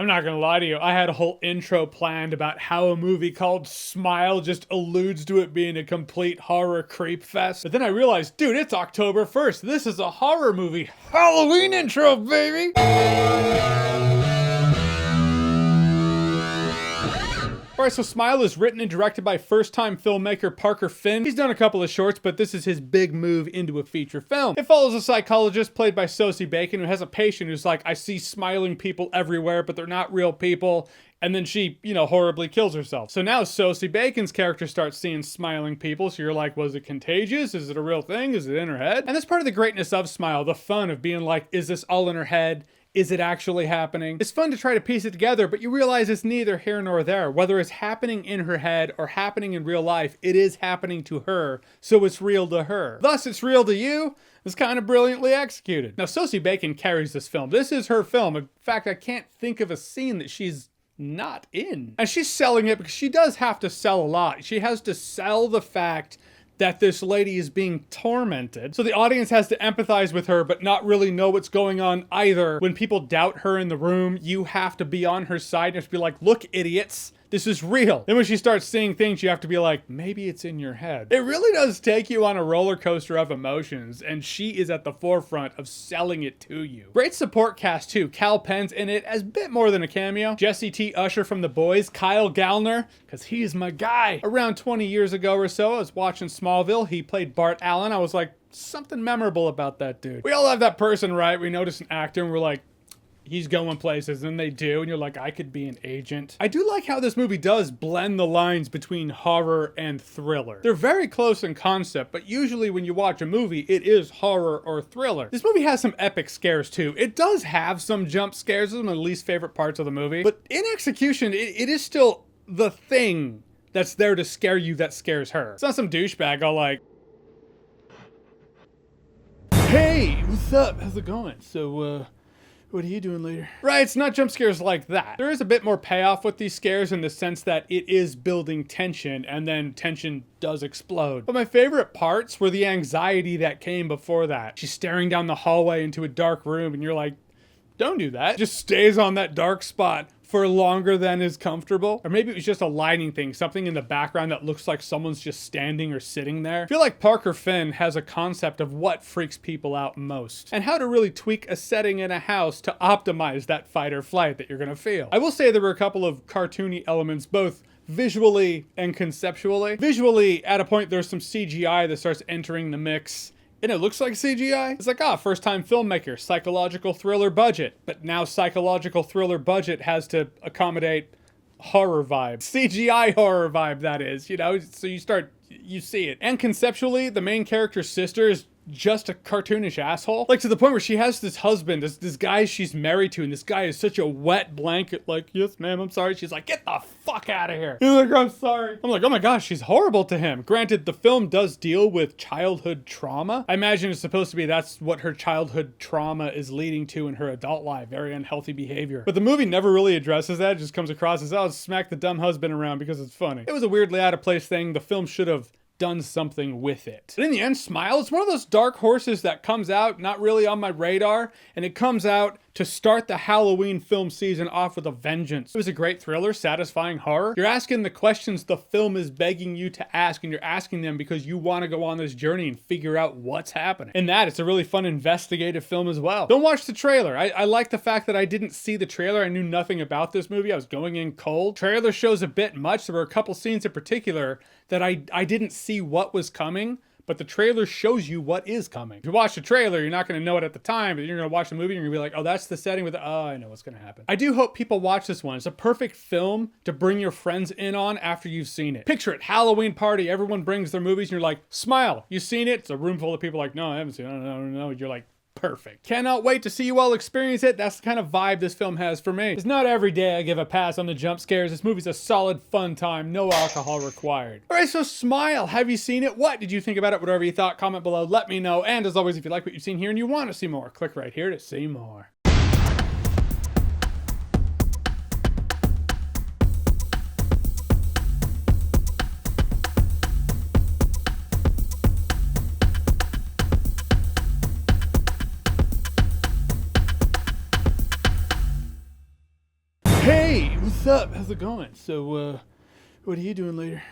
I'm not gonna lie to you, I had a whole intro planned about how a movie called Smile just alludes to it being a complete horror creep fest. But then I realized, dude, it's October 1st. This is a horror movie. Halloween intro, baby! Alright, so Smile is written and directed by first-time filmmaker Parker Finn. He's done a couple of shorts, but this is his big move into a feature film. It follows a psychologist played by Sosie Bacon who has a patient who's like, I see smiling people everywhere, but they're not real people. And then she, horribly kills herself. So now Sosie Bacon's character starts seeing smiling people. So you're like, was it contagious? Is it a real thing? Is it in her head? And that's part of the greatness of Smile, the fun of being like, is this all in her head? Is it actually happening? It's fun to try to piece it together, but you realize it's neither here nor there. Whether it's happening in her head or happening in real life, it is happening to her, so it's real to her. Thus, it's real to you. It's kind of brilliantly executed. Now, Sosie Bacon carries this film. This is her film. In fact, I can't think of a scene that she's not in. And she's selling it because she does have to sell a lot. She has to sell the fact that this lady is being tormented. So the audience has to empathize with her, but not really know what's going on either. When people doubt her in the room, you have to be on her side and just be like, look, idiots, this is real. Then when she starts seeing things, you have to be like, maybe it's in your head. It really does take you on a roller coaster of emotions, and she is at the forefront of selling it to you. Great support cast too. Cal Penn's in it as a bit more than a cameo. Jesse T. Usher from The Boys. Kyle Gallner, because he's my guy. Around 20 years ago or so, I was watching Smallville. He played Bart Allen. I was like, something memorable about that dude. We all have that person, right? We notice an actor and we're like, he's going places, and they do, and you're like, I could be an agent. I do like how this movie does blend the lines between horror and thriller. They're very close in concept, but usually when you watch a movie, it is horror or thriller. This movie has some epic scares too. It does have some jump scares, some of my least favorite parts of the movie, but in execution, it is still the thing that's there to scare you that scares her. It's not some douchebag all like, hey, what's up? How's it going? So, what are you doing later? Right, it's not jump scares like that. There is a bit more payoff with these scares in the sense that it is building tension, and then tension does explode. But my favorite parts were the anxiety that came before that. She's staring down the hallway into a dark room, and you're like, don't do that. Just stays on that dark spot for longer than is comfortable. Or maybe it was just a lighting thing, something in the background that looks like someone's just standing or sitting there. I feel like Parker Finn has a concept of what freaks people out most and how to really tweak a setting in a house to optimize that fight or flight that you're gonna feel. I will say there were a couple of cartoony elements, both visually and conceptually. Visually, at a point, there's some CGI that starts entering the mix. And it looks like CGI. It's like, first time filmmaker, psychological thriller budget. But now psychological thriller budget has to accommodate horror vibe. CGI horror vibe, that is, so you see it. And conceptually, the main character's sister is just a cartoonish asshole. Like to the point where she has this husband, this guy she's married to, and this guy is such a wet blanket, like, yes ma'am, I'm sorry. She's like, get the fuck out of here. He's like, I'm sorry. I'm like, oh my gosh, she's horrible to him. Granted, the film does deal with childhood trauma. I imagine it's supposed to be that's what her childhood trauma is leading to in her adult life, very unhealthy behavior. But the movie never really addresses that. It just comes across as, smack the dumb husband around because it's funny. It was a weirdly out of place thing. The film should have done something with it. But in the end, Smile, it's one of those dark horses that comes out not really on my radar, and it comes out to start the Halloween film season off with a vengeance. It was a great thriller, satisfying horror. You're asking the questions the film is begging you to ask, and you're asking them because you want to go on this journey and figure out what's happening. In that, it's a really fun investigative film as well. Don't watch the trailer. I like the fact that I didn't see the trailer. I knew nothing about this movie. I was going in cold. Trailer shows a bit much. There were a couple scenes in particular that I didn't see what was coming, but the trailer shows you what is coming. If you watch the trailer, you're not going to know it at the time, but you're going to watch the movie and you're going to be like, oh, that's the setting with I know what's going to happen. I do hope people watch this one. It's a perfect film to bring your friends in on after you've seen it. Picture it, Halloween party, everyone brings their movies and you're like, Smile, you seen it? It's a room full of people like, no, I haven't seen it, no. You're like, perfect. Cannot wait to see you all experience it. That's the kind of vibe this film has for me. It's not every day I give a pass on the jump scares. This movie's a solid fun time, no alcohol required. All right, so Smile, have you seen it? What did you think about it? Whatever you thought, comment below, let me know. And as always, if you like what you've seen here and you want to see more, click right here to see more. Hey, what's up? How's it going? So, what are you doing later?